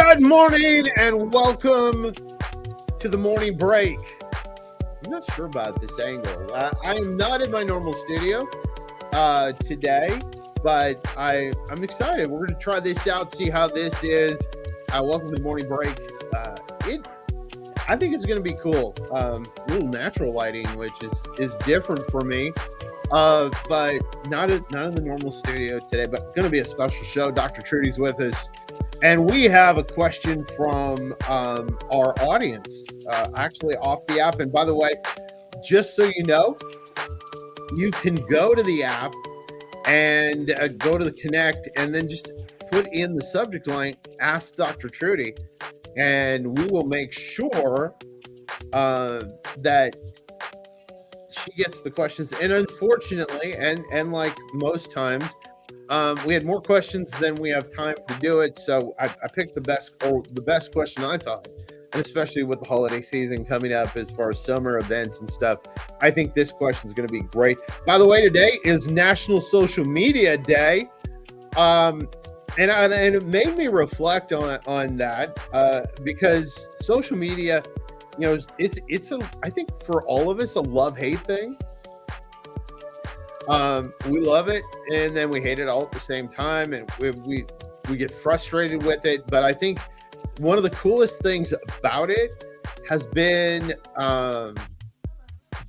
Good morning and welcome to the morning break. I'm not sure about this angle. I am not in my normal studio today, but I'm excited. We're going to try this out, see how this is. Welcome to the morning break. I think it's going to be cool. A little natural lighting, which is different for me, but not in the normal studio today. But going to be a special show. Dr. Trudy's with us. And we have a question from our audience, actually off the app. And by the way, just so you know, you can go to the app and go to the Connect and then just put in the subject line, Ask Dr. Trudy. And we will make sure that she gets the questions. And unfortunately, and like most times, we had more questions than we have time to do it, so I picked the best question I thought, and especially with the holiday season coming up as far as summer events and stuff, I think this question is going to be great. By the way, today is National Social Media Day, and it made me reflect on that because social media, you know, it's I think for all of us a love-hate thing. We love it and then we hate it all at the same time, and we get frustrated with it. But I think one of the coolest things about it has been the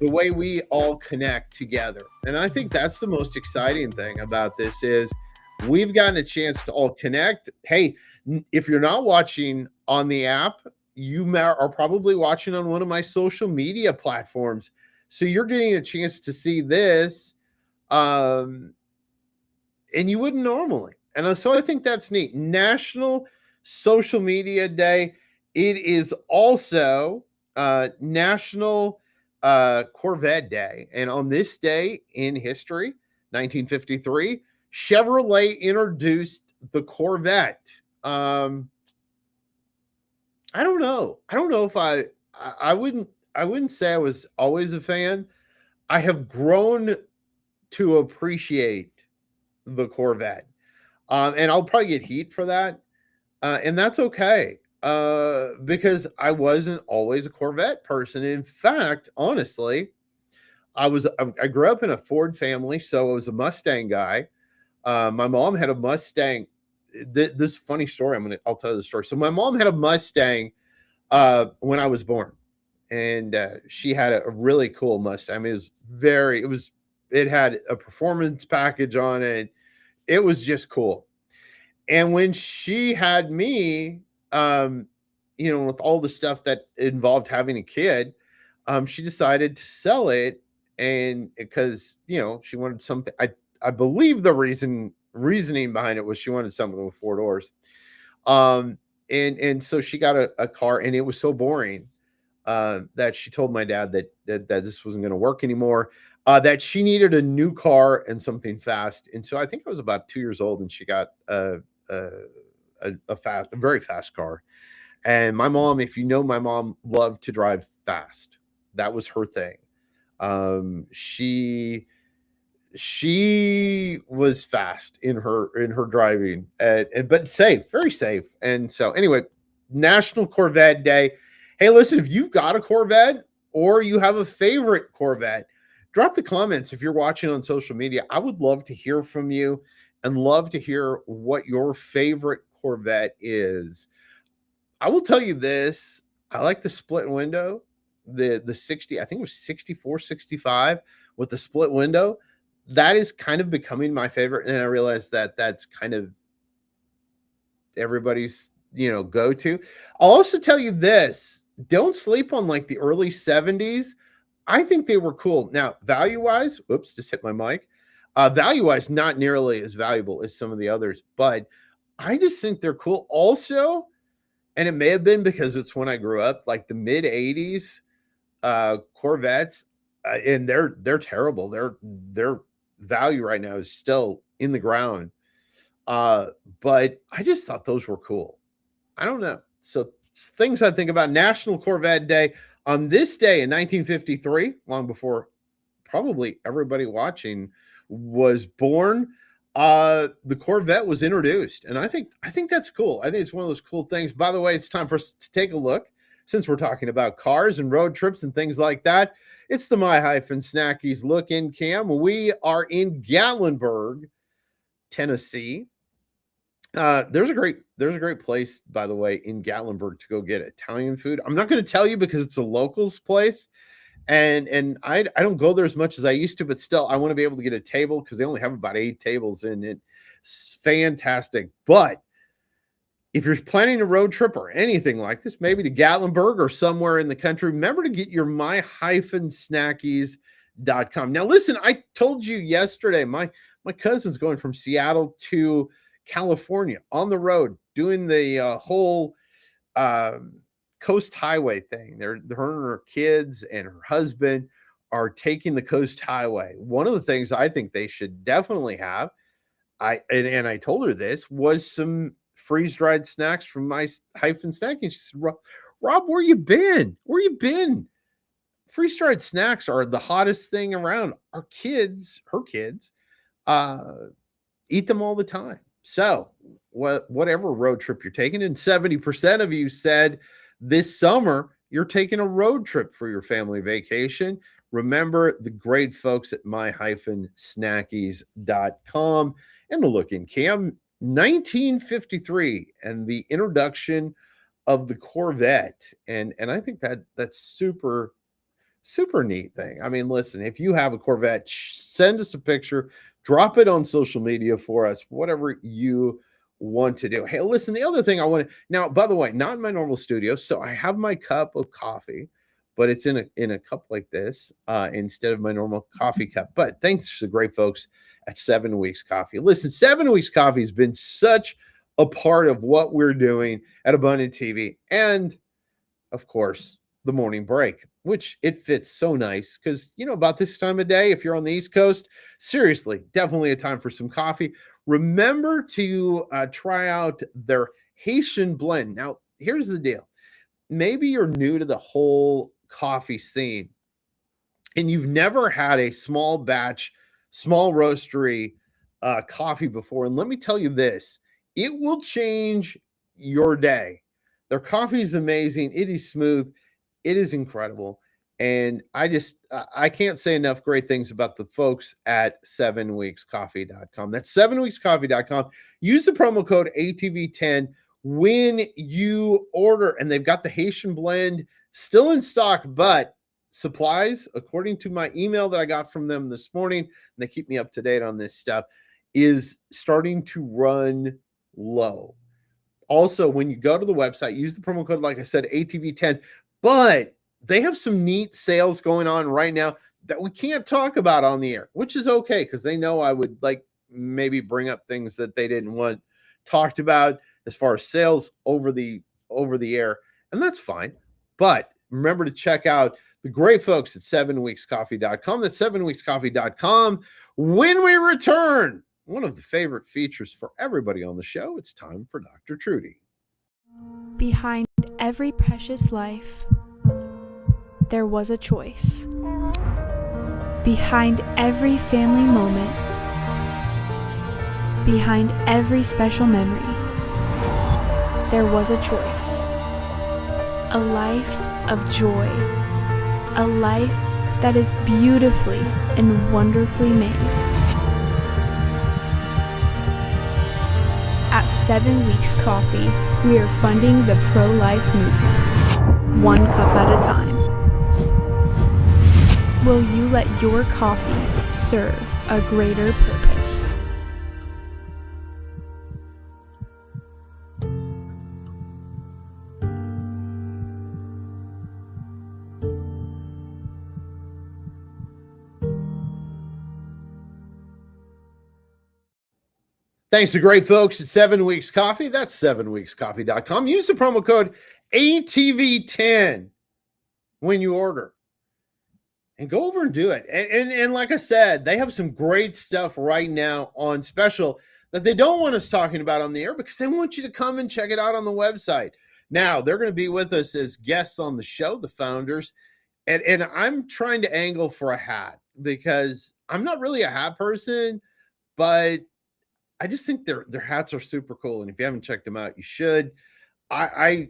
way we all connect together. And I think that's the most exciting thing about this is we've gotten a chance to all connect. Hey, if you're not watching on the app, you are probably watching on one of my social media platforms. So you're getting a chance to see this. And you wouldn't normally. And so I think that's neat. National Social Media Day. It is also National Corvette Day. And on this day in history, 1953, Chevrolet introduced the Corvette. I don't know. I don't know if I wouldn't say I was always a fan. I have grown to appreciate the Corvette. And I'll probably get heat for that. And that's okay. Because I wasn't always a Corvette person. In fact, honestly, I grew up in a Ford family, so I was a Mustang guy. My mom had a Mustang. This funny story, I'll tell you the story. So my mom had a Mustang when I was born. And she had a really cool Mustang. I mean, it had a performance package on it. It was just cool. And when she had me, with all the stuff that involved having a kid, she decided to sell it. And because, she wanted something, I believe the reasoning behind it was she wanted something with 4 doors. And so she got a car, and it was so boring that she told my dad that this wasn't going to work anymore. That she needed a new car and something fast. And so I think I was about 2 years old, and she got a very fast car. And my mom, if you know, my mom loved to drive fast. That was her thing. She was fast in her driving, but safe, very safe. And so anyway, National Corvette Day. Hey, listen, if you've got a Corvette or you have a favorite Corvette, drop the comments if you're watching on social media. I would love to hear from you and love to hear what your favorite Corvette is. I will tell you this. I like the split window, the 60, I think it was 64, 65 with the split window. That is kind of becoming my favorite. And I realize that that's kind of everybody's, go-to. I'll also tell you this. Don't sleep on like the early 70s. I think they were cool. Now, value-wise, oops, just hit my mic. Value-wise, not nearly as valuable as some of the others, but I just think they're cool. Also, and it may have been because it's when I grew up, like the mid 80s Corvettes, and they're terrible. Their value right now is still in the ground. But I just thought those were cool. I don't know. So things I think about. National Corvette Day. On this day in 1953, long before probably everybody watching was born, The Corvette was introduced, and I think that's cool. I think it's one of those cool things. By the way, it's time for us to take a look, since we're talking about cars and road trips and things like that. It's the My-Snackies look in cam. We are in Gatlinburg, Tennessee. There's a great place, by the way, in Gatlinburg to go get Italian food. I'm not going to tell you because it's a locals place, and I don't go there as much as I used to, but still I want to be able to get a table because they only have about 8 tables in it. It's fantastic. But if you're planning a road trip or anything like this, maybe to Gatlinburg or somewhere in the country, remember to get your my-snackies.com. Now, listen, I told you yesterday, my cousin's going from Seattle to California on the road doing the whole Coast Highway thing. Her and her kids and her husband are taking the Coast Highway. One of the things I think they should definitely have, I told her this, was some freeze-dried snacks from My-Snackies. She said, Rob, where you been? Where you been? Freeze-dried snacks are the hottest thing around. Her kids, eat them all the time. So whatever road trip you're taking, and 70% of you said this summer you're taking a road trip for your family vacation. Remember the great folks at my-snackies.com and the look in cam. 1953 and the introduction of the Corvette, and I think that's super neat thing. I mean, listen, if you have a Corvette, send us a picture, drop it on social media for us, whatever you want to do. Hey, listen, the other thing I want to, now, by the way, not in my normal studio, so I have my cup of coffee, but it's in a cup like this instead of my normal coffee cup. But thanks to the great folks at 7 Weeks Coffee. Listen, 7 Weeks Coffee has been such a part of what we're doing at Abundant TV, and of course, the morning break, which it fits so nice because, about this time of day, if you're on the East Coast, seriously, definitely a time for some coffee. Remember to try out their Haitian blend. Now, here's the deal. Maybe you're new to the whole coffee scene and you've never had a small batch, small roastery coffee before. And let me tell you this, it will change your day. Their coffee is amazing. It is smooth. It is incredible. And I can't say enough great things about the folks at 7weekscoffee.com. That's 7weekscoffee.com. Use the promo code ATV10 when you order. And they've got the Haitian blend still in stock, but supplies, according to my email that I got from them this morning, and they keep me up to date on this stuff, is starting to run low. Also, when you go to the website, use the promo code, like I said, ATV10, but they have some neat sales going on right now that we can't talk about on the air, which is okay because they know I would maybe bring up things that they didn't want talked about as far as sales over the air, and that's fine. But remember to check out the great folks at 7weekscoffee.com. That's 7weekscoffee.com. When we return, one of the favorite features for everybody on the show, it's time for Dr. Trudy. Behind every precious life, there was a choice. Behind every family moment, behind every special memory, there was a choice. A life of joy, a life that is beautifully and wonderfully made. At 7 Weeks Coffee, we are funding the pro-life movement, one cup at a time. Will you let your coffee serve a greater purpose? Thanks to great folks at 7 Weeks Coffee. That's 7weekscoffee.com. Use the promo code ATV10 when you order. And go over and do it. And like I said, they have some great stuff right now on special that they don't want us talking about on the air because they want you to come and check it out on the website. Now, they're going to be with us as guests on the show, the founders. And I'm trying to angle for a hat because I'm not really a hat person, but I just think their hats are super cool, and if you haven't checked them out, you should. I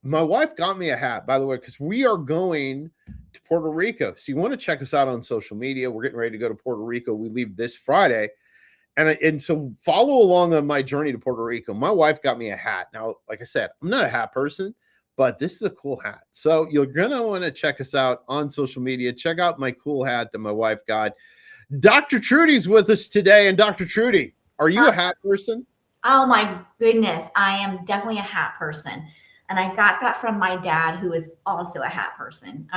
my wife got me a hat, by the way, because we are going to Puerto Rico. So you want to check us out on social media. We're getting ready to go to Puerto Rico. We leave this Friday. And so follow along on my journey to Puerto Rico. My wife got me a hat. Now, like I said, I'm not a hat person, but this is a cool hat. So you're gonna want to check us out on social media. Check out my cool hat that my wife got. Dr. Trudy's with us today. And Dr. Trudy, are you a hat person? Oh my goodness, I am definitely a hat person. And I got that from my dad, who is also a hat person.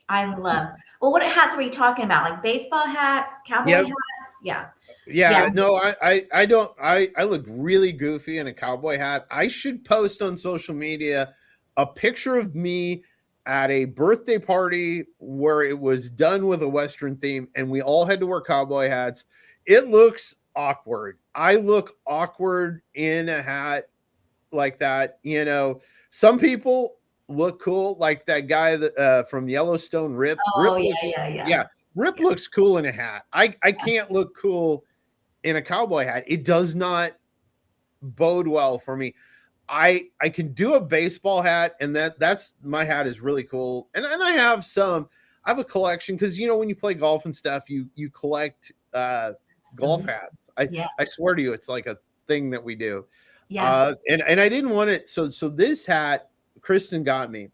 I love, well, what hats were you talking about? Like baseball hats, cowboy Yep. hats? Yeah. Yeah, Yeah. no, I don't I look really goofy in a cowboy hat. I should post on social media a picture of me at a birthday party where it was done with a Western theme and we all had to wear cowboy hats. It looks awkward. I look awkward in a hat like that. Some people look cool, like that guy that from Yellowstone, Rip. Rip Oh, yeah, looks, yeah, yeah. yeah, Rip looks cool in a hat. I can't look cool in a cowboy hat. It does not bode well for me. I can do a baseball hat, and that's my hat is really cool. And I have some. I have a collection because when you play golf and stuff, you collect golf So, hats. I yeah, I swear to you, it's like a thing that we do. yeah. And I didn't want it. So this hat Kristen got me,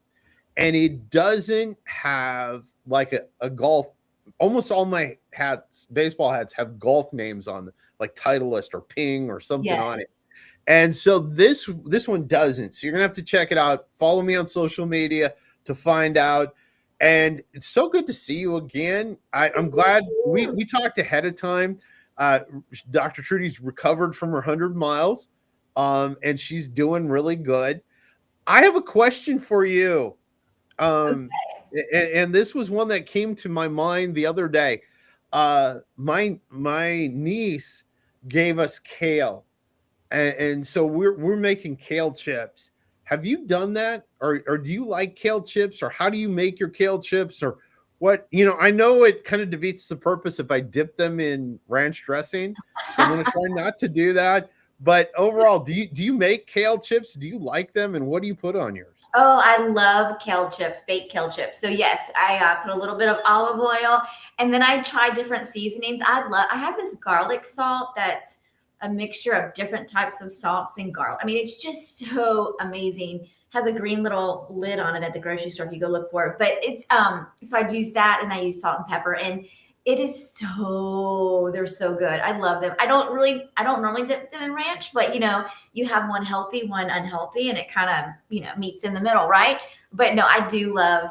and it doesn't have like a golf. Almost all my hats, baseball hats, have golf names on them, like Titleist or Ping or something Yeah. on it. And so this one doesn't. So you're gonna have to check it out. Follow me on social media to find out. And it's so good to see you again. I'm glad we talked ahead of time. Uh, Dr. Trudy's recovered from her 100 miles, and she's doing really good. I have a question for you. Um, and this was one that came to my mind the other day. My niece gave us kale, and so we're making kale chips. Have you done that, or do you like kale chips, or how do you make your kale chips, or what? I know it kind of defeats the purpose if I dip them in ranch dressing, so I'm going to try not to do that. But overall, do you make kale chips? Do you like them, and what do you put on yours? Oh, I love kale chips, baked kale chips. So yes, I put a little bit of olive oil, and then I try different seasonings. I have this garlic salt that's a mixture of different types of salts and garlic. I mean, it's just so amazing. Has a green little lid on it at the grocery store if you go look for it. But it's so I use that, and I use salt and pepper, and it is they're so good. I love them. I don't normally dip them in ranch, but you have one healthy, one unhealthy, and it kind of, meets in the middle, right? But no, I do love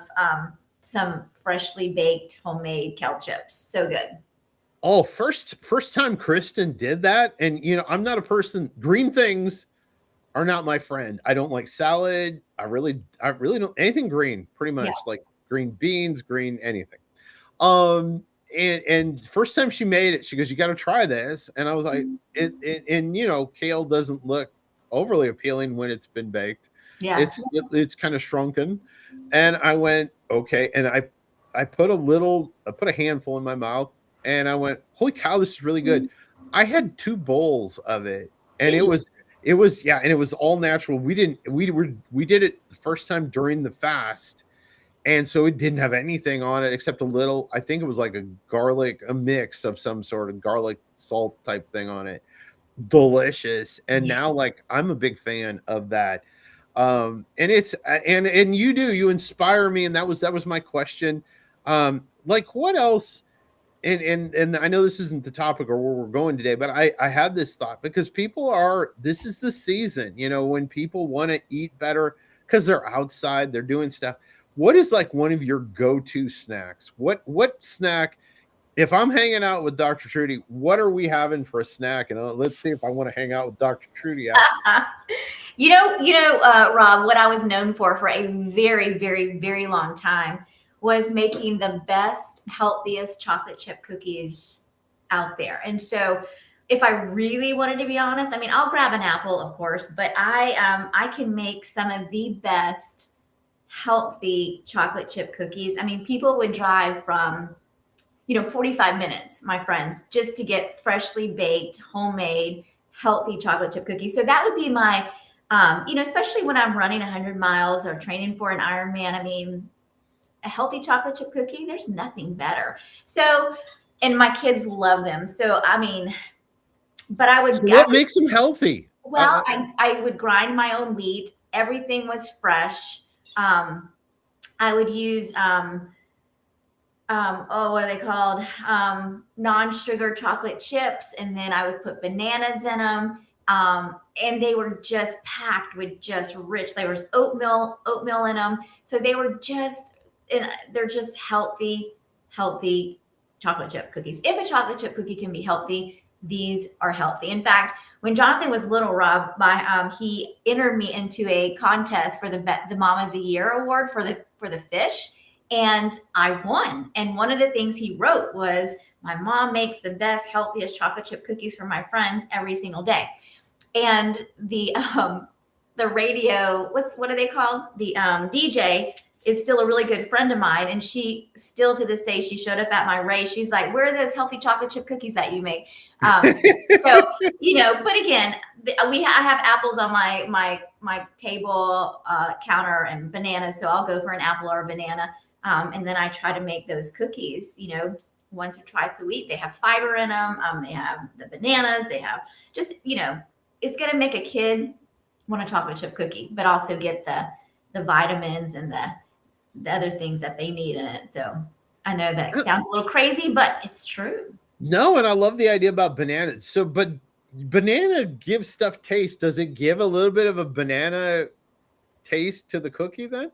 some freshly baked homemade kale chips. So good. Oh, first time Kristen did that, and I'm not a person. Green things are not my friend. I don't like salad. I really don't anything green. Pretty Yeah. much like green beans, green anything. Um, and first time she made it, she goes, "You got to try this," and I was like, and kale doesn't look overly appealing when it's been baked. Yeah. It's kind of shrunken, and I went okay, and I put a handful in my mouth, and I went, "Holy cow, this is really good." I had 2 bowls of it, and Did you? yeah, and it was all natural. We did it the first time during the fast, and so it didn't have anything on it except a little. I think it was like a mix of some sort of garlic salt type thing on it. Delicious. And Yeah. now, like, I'm a big fan of that. And it's and you inspire me, and that was my question. Like, what else? And I know this isn't the topic or where we're going today, but I had this thought because this is the season, when people want to eat better because they're outside, they're doing stuff. What is like one of your go-to snacks? What snack? If I'm hanging out with Dr. Trudy, what are we having for a snack? And let's see if I want to hang out with Dr. Trudy after. Rob, what I was known for a very, very, very long time was making the best, healthiest chocolate chip cookies out there. And so, if I really wanted to be honest, I mean, I'll grab an apple, of course, but I can make some of the best healthy chocolate chip cookies. I mean, people would drive from 45 minutes, my friends, just to get freshly baked, homemade healthy chocolate chip cookie. So that would be my, especially when I'm running 100 miles or training for an Ironman. I mean, a healthy chocolate chip cookie, there's nothing better. So, and my kids love them. So, I mean, but So what makes them healthy? well, I would grind my own wheat. Everything was fresh. I would use what are they called? Non-sugar chocolate chips, and then I would put bananas in them. And they were just packed with just rich. There was oatmeal in them, so they were just, and they're just healthy chocolate chip cookies. If a chocolate chip cookie can be healthy, these are healthy. In fact, when Jonathan was little, Rob, he entered me into a contest for the Mom of the Year award for the fish, and I won. And one of the things he wrote was, "My mom makes the best, healthiest chocolate chip cookies for my friends every single day." And the radio, what are they called? The DJ is still a really good friend of mine, and she still to this day, she showed up at my race. She's like, "Where are those healthy chocolate chip cookies that you make?" So but again, I have apples on my table counter and bananas, so I'll go for an apple or a banana, and then I try to make those cookies. Once or twice a week. They have fiber in them. They have the bananas. They have just it's going to make a kid want a chocolate chip cookie, but also get the vitamins and the other things that they need in it. So I know that sounds a little crazy, but it's true. No, and I love the idea about bananas. So, but banana gives stuff taste. Does it give a little bit of a banana taste to the cookie then?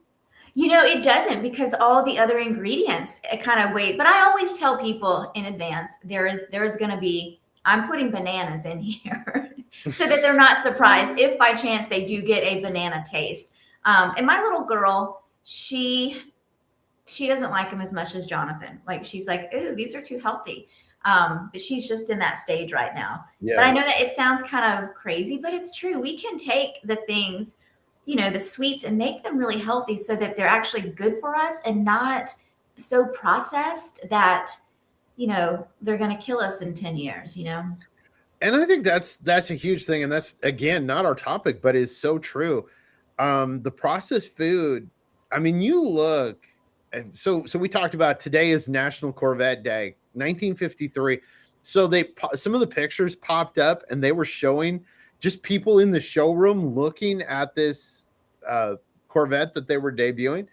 It doesn't, because all the other ingredients kind of wait. But I always tell people in advance, there is going to be, I'm putting bananas in here so that they're not surprised if by chance they do get a banana taste. And my little girl, she doesn't like them as much as Jonathan. Like, she's like, "Ooh, these are too healthy." But she's just in that stage right now. Yeah. But I know that it sounds kind of crazy, but it's true. We can take the things, the sweets, and make them really healthy so that they're actually good for us and not so processed that, they're going to kill us in 10 years, And I think that's a huge thing. And that's, again, not our topic, but is so true. The processed food, I mean, you look, so we talked about today is National Corvette Day, 1953. So some of the pictures popped up and they were showing just people in the showroom looking at this Corvette that they were debuting.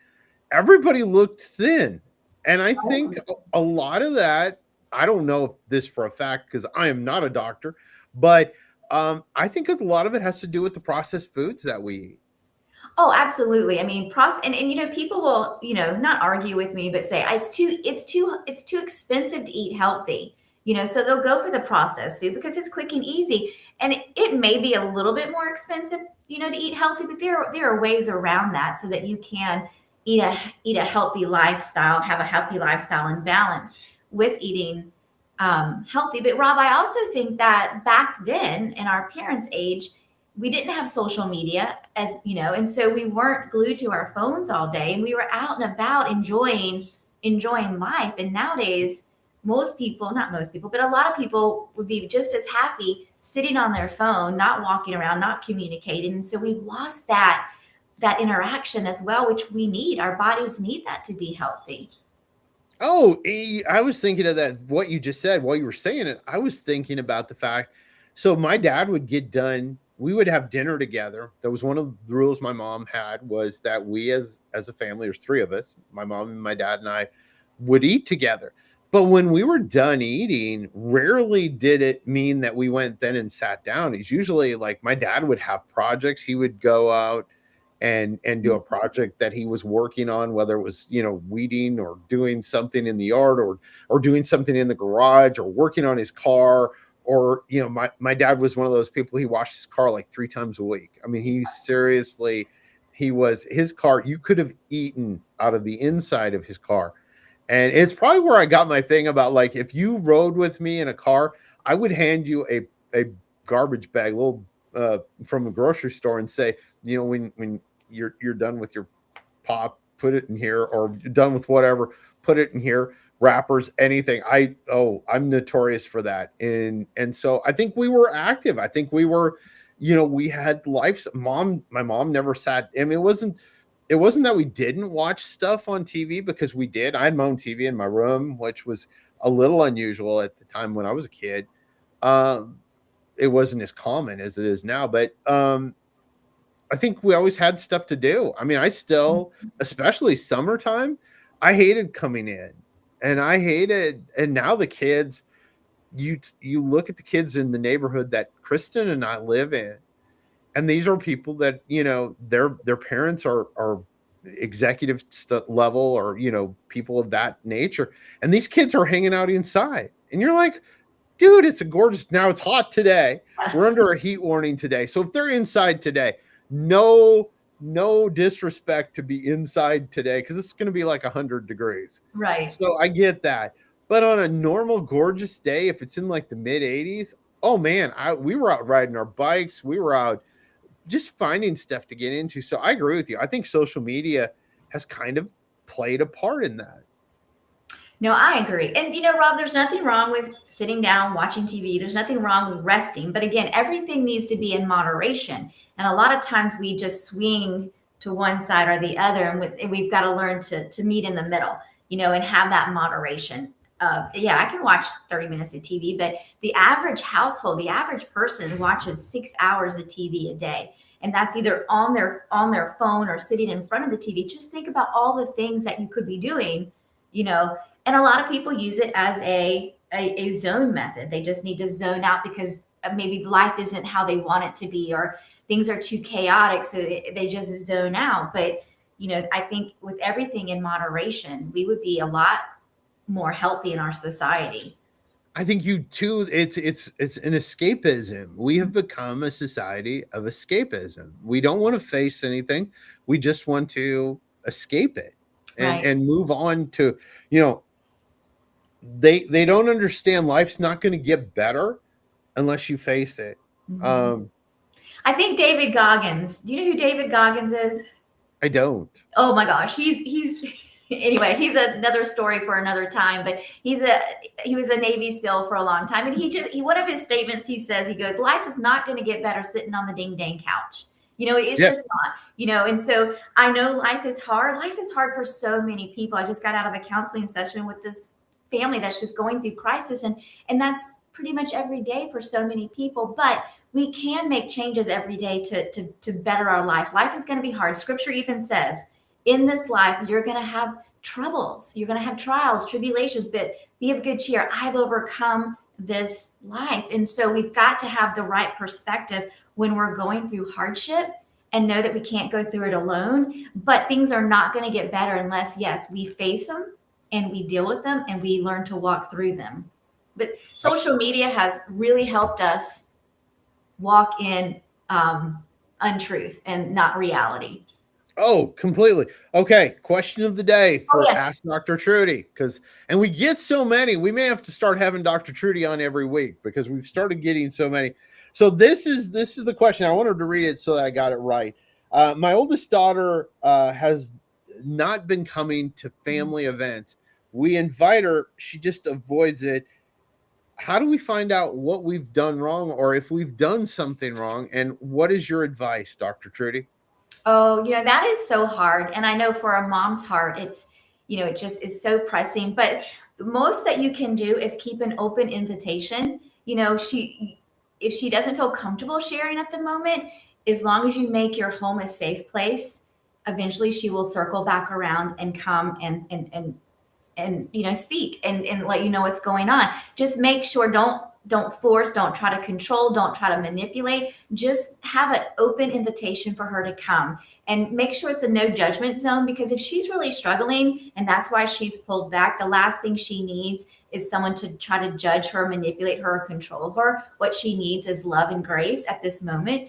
Everybody looked thin. And I think a lot of that, I don't know this for a fact because I am not a doctor, but I think a lot of it has to do with the processed foods that we eat. Oh, absolutely. I mean, and people will, not argue with me, but say it's too expensive to eat healthy. So they'll go for the processed food because it's quick and easy. And it may be a little bit more expensive, to eat healthy, but there are ways around that so that you can eat a healthy lifestyle, have a healthy lifestyle and balance with eating healthy. But Rob, I also think that back then in our parents' age, we didn't have social media, and so we weren't glued to our phones all day, and we were out and about enjoying life. And nowadays, not most people, but a lot of people would be just as happy sitting on their phone, not walking around, not communicating. And so we've lost that interaction as well, which we need. Our bodies need that to be healthy. Oh, I was thinking of that, what you just said while you were saying it. I was thinking about the fact, so my dad would get done, we would have dinner together. That was one of the rules my mom had, was that we as a family, there's three of us, my mom and my dad and I, would eat together. But when we were done eating, rarely did it mean that we went then and sat down. It's usually like my dad would have projects. He would go out and do a project that he was working on, whether it was, weeding or doing something in the yard or doing something in the garage or working on his car. Or, my dad was one of those people, he washed his car like 3 times a week. I mean, his car, you could have eaten out of the inside of his car. And it's probably where I got my thing about, like, if you rode with me in a car, I would hand you a garbage bag, from a grocery store, and say, when you're done with your pop, put it in here, or you're done with whatever, put it in here. rappers, anything. I'm notorious for that. And so I think we were active. I think we were, we had lives. My mom never sat. I mean, it wasn't that we didn't watch stuff on TV, because we did. I had my own TV in my room, which was a little unusual at the time when I was a kid. Um, it wasn't as common as it is now, but I think we always had stuff to do. I mean, I still, especially summertime, I hated coming in, and now the kids, you look at the kids in the neighborhood that Kristen and I live in, and these are people that, their parents are executive level, or people of that nature, and these kids are hanging out inside, and you're like, dude, it's a gorgeous. Now it's hot today. We're under a heat warning today. So if they're inside today, no disrespect to be inside today, because it's going to be like 100 degrees. Right. So I get that. But on a normal gorgeous day, if it's in like the mid 80s, oh man, we were out riding our bikes. We were out just finding stuff to get into. So I agree with you. I think social media has kind of played a part in that. No, I agree. And Rob, there's nothing wrong with sitting down, watching TV. There's nothing wrong with resting. But again, everything needs to be in moderation. And a lot of times we just swing to one side or the other. And we've got to learn to meet in the middle, and have that moderation. Yeah, I can watch 30 minutes of TV, but the average household, the average person watches 6 hours of TV a day. And that's either on their phone or sitting in front of the TV. Just think about all the things that you could be doing, and a lot of people use it as a zone method. They just need to zone out because maybe life isn't how they want it to be, or things are too chaotic. So they just zone out. But, I think with everything in moderation, we would be a lot more healthy in our society. I think you too. It's an escapism. We have become a society of escapism. We don't want to face anything. We just want to escape it and move on to, they don't understand life's not going to get better unless you face it. Mm-hmm. I think David Goggins. Do you know who David Goggins is? I don't. Oh my gosh, he's anyway. He's another story for another time. But he was a Navy SEAL for a long time, and he one of his statements, he says, he goes, "Life is not going to get better sitting on the ding dang couch." It's just not. And so I know life is hard. Life is hard for so many people. I just got out of a counseling session with this family that's just going through crisis, and that's pretty much every day for so many people. But we can make changes every day to better our life. Life is going to be hard. Scripture even says, in this life, you're going to have troubles. You're going to have trials, tribulations, but be of good cheer. I've overcome this life. And so we've got to have the right perspective when we're going through hardship, and know that we can't go through it alone. But things are not going to get better unless, yes, we face them and we deal with them and we learn to walk through them. But social media has really helped us walk in untruth and not reality. Oh, completely. Okay. Question of the day for Ask Dr. Trudy. And we get so many, we may have to start having Dr. Trudy on every week because we've started getting so many. So this is the question. I wanted to read it so that I got it right. My oldest daughter has not been coming to family events. We invite her. She just avoids it. How do we find out what we've done wrong, or if we've done something wrong? And what is your advice, Dr. Trudy? Oh, that is so hard. And I know for a mom's heart, it's, it just is so pressing. But the most that you can do is keep an open invitation. If she doesn't feel comfortable sharing at the moment, as long as you make your home a safe place, eventually she will circle back around and come and speak and let you know what's going on. Just make sure, don't force, don't try to control, don't try to manipulate. Just have an open invitation for her to come, and make sure it's a no judgment zone, because if she's really struggling and that's why she's pulled back, the last thing she needs is someone to try to judge her, manipulate her, or control her. What she needs is love and grace at this moment.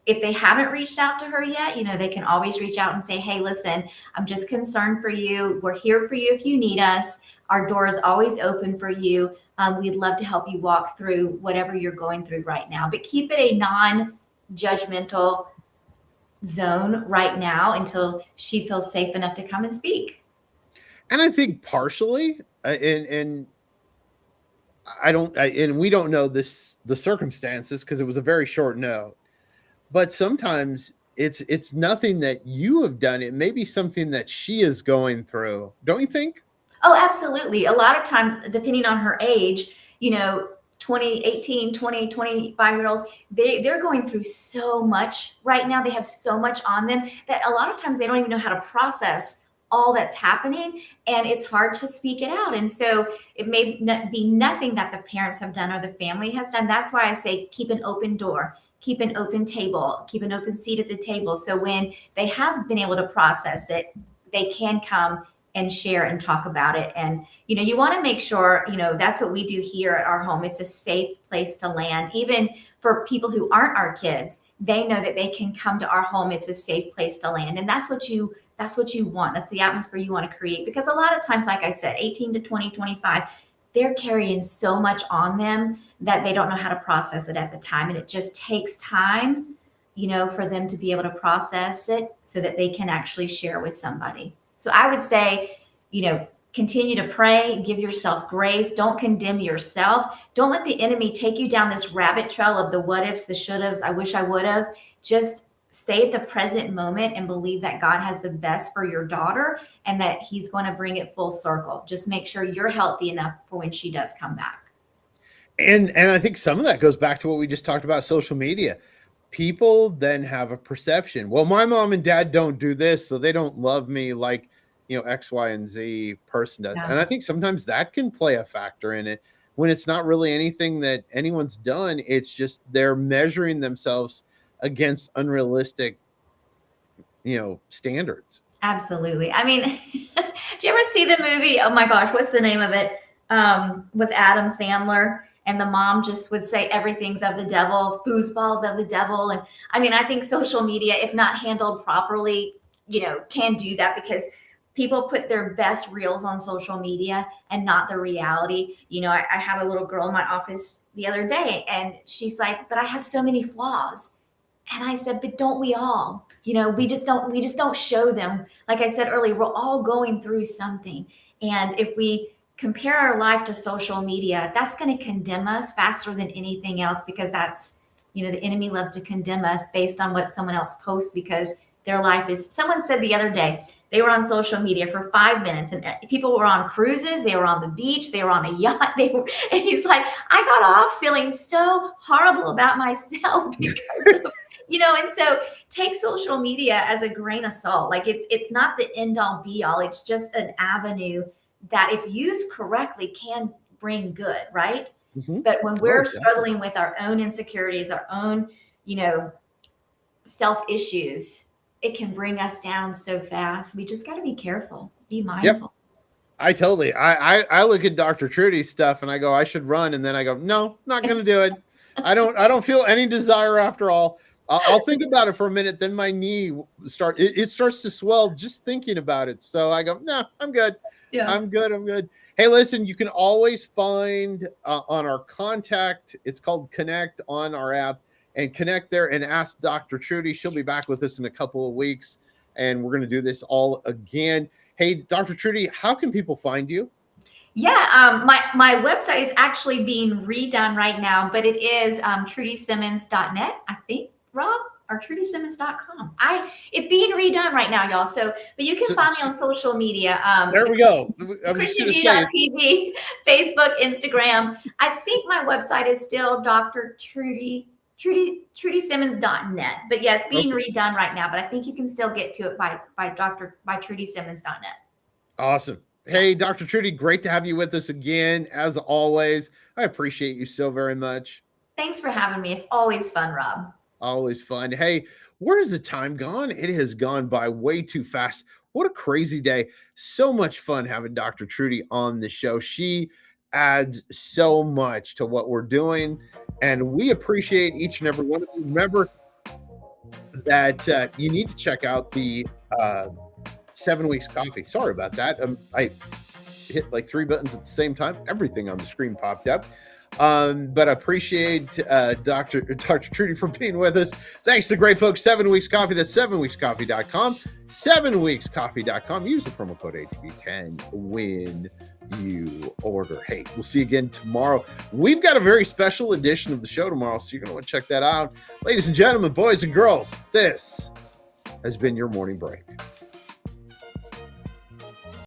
If they haven't reached out to her yet, they can always reach out and say, "Hey, listen, I'm just concerned for you. We're here for you if you need us. Our door is always open for you. We'd love to help you walk through whatever you're going through right now." But keep it a non-judgmental zone right now until she feels safe enough to come and speak. And I think partially And and we don't know the circumstances because it was a very short note. But sometimes it's nothing that you have done. It may be something that she is going through. Don't you think? Oh, absolutely. A lot of times, depending on her age, 20, 18, 20, 25-year olds, they're going through so much right now. They have so much on them that a lot of times they don't even know how to process all that's happening, and it's hard to speak it out. And so it may not be nothing that the parents have done or the family has done. That's why I say keep an open door, keep an open table, keep an open seat at the table. So when they have been able to process it, they can come and share and talk about it. And, you want to make sure, that's what we do here at our home. It's a safe place to land. Even for people who aren't our kids, they know that they can come to our home. It's a safe place to land. And that's what you want. That's the atmosphere you want to create. Because a lot of times, like I said, 18 to 20, 25, they're carrying so much on them that they don't know how to process it at the time. And it just takes time, for them to be able to process it so that they can actually share with somebody. So I would say, continue to pray, give yourself grace. Don't condemn yourself. Don't let the enemy take you down this rabbit trail of the what ifs, the should haves, I wish I would have. Just stay at the present moment and believe that God has the best for your daughter and that he's going to bring it full circle. Just make sure you're healthy enough for when she does come back. And I think some of that goes back to what we just talked about, social media. People then have a perception. Well, my mom and dad don't do this, so they don't love me like, X, Y, and Z person does. Yeah. And I think sometimes that can play a factor in it when it's not really anything that anyone's done. It's just they're measuring themselves against unrealistic, standards. Absolutely. I mean, do you ever see the movie? Oh my gosh, what's the name of it? With Adam Sandler. And the mom just would say everything's of the devil, foosball's of the devil. And I mean, I think social media, if not handled properly, can do that because people put their best reels on social media and not the reality. I had a little girl in my office the other day and she's like, but I have so many flaws. And I said, but don't we all? We just don't show them. Like I said earlier, we're all going through something. And if we compare our life to social media, that's going to condemn us faster than anything else because that's, the enemy loves to condemn us based on what someone else posts because their life is, someone said the other day, they were on social media for 5 minutes and people were on cruises. They were on the beach. They were on a yacht. And he's like, I got off feeling so horrible about myself because of, and so take social media as a grain of salt. Like it's not the end all be all. It's just an avenue that if used correctly can bring good, right? Mm-hmm. But when we're struggling with our own insecurities, our own, self issues, it can bring us down so fast. We just got to be careful, be mindful. Yep. I look at Dr. Trudy's stuff and I go, I should run. And then I go, no, not going to do it. I don't feel any desire after all. I'll think about it for a minute. Then my knee starts to swell just thinking about it. So I go, no, I'm good. Yeah. I'm good. Hey, listen, you can always find on our contact, it's called Connect on our app, and connect there and ask Dr. Trudy. She'll be back with us in a couple of weeks, and we're going to do this all again. Hey, Dr. Trudy, how can people find you? Yeah, my website is actually being redone right now, but it is trudysimmons.net, I think, Rob, or trudysimmons.com. It's being redone right now, y'all. So, but you can find me on social media. There we go. ChristianView.tv, Facebook, Instagram. I think my wwebsite is still Dr. trudysimmons.net. But yeah, it's being redone right now. But I think you can still get to it by trudysimmons.net. Awesome. Hey, Dr. Trudy, great to have you with us again. As always, I appreciate you so very much. Thanks for having me. It's always fun, Rob. Always fun. Hey, where has the time gone? It has gone by way too fast. What a crazy day. So much fun having Dr. Trudy on the show. She adds so much to what we're doing, and we appreciate each and every one of you. Remember that you need to check out the 7 Weeks Coffee. Sorry about that. I hit like 3 buttons at the same time. Everything on the screen popped up. But I appreciate Dr. Trudy for being with us. Thanks to the great folks, 7 Weeks Coffee. That's 7weekscoffee.com. 7weekscoffee.com. Use the promo code ATV10 when you order. Hey, we'll see you again tomorrow. We've got a very special edition of the show tomorrow, so you're going to want to check that out. Ladies and gentlemen, boys and girls, this has been your morning break.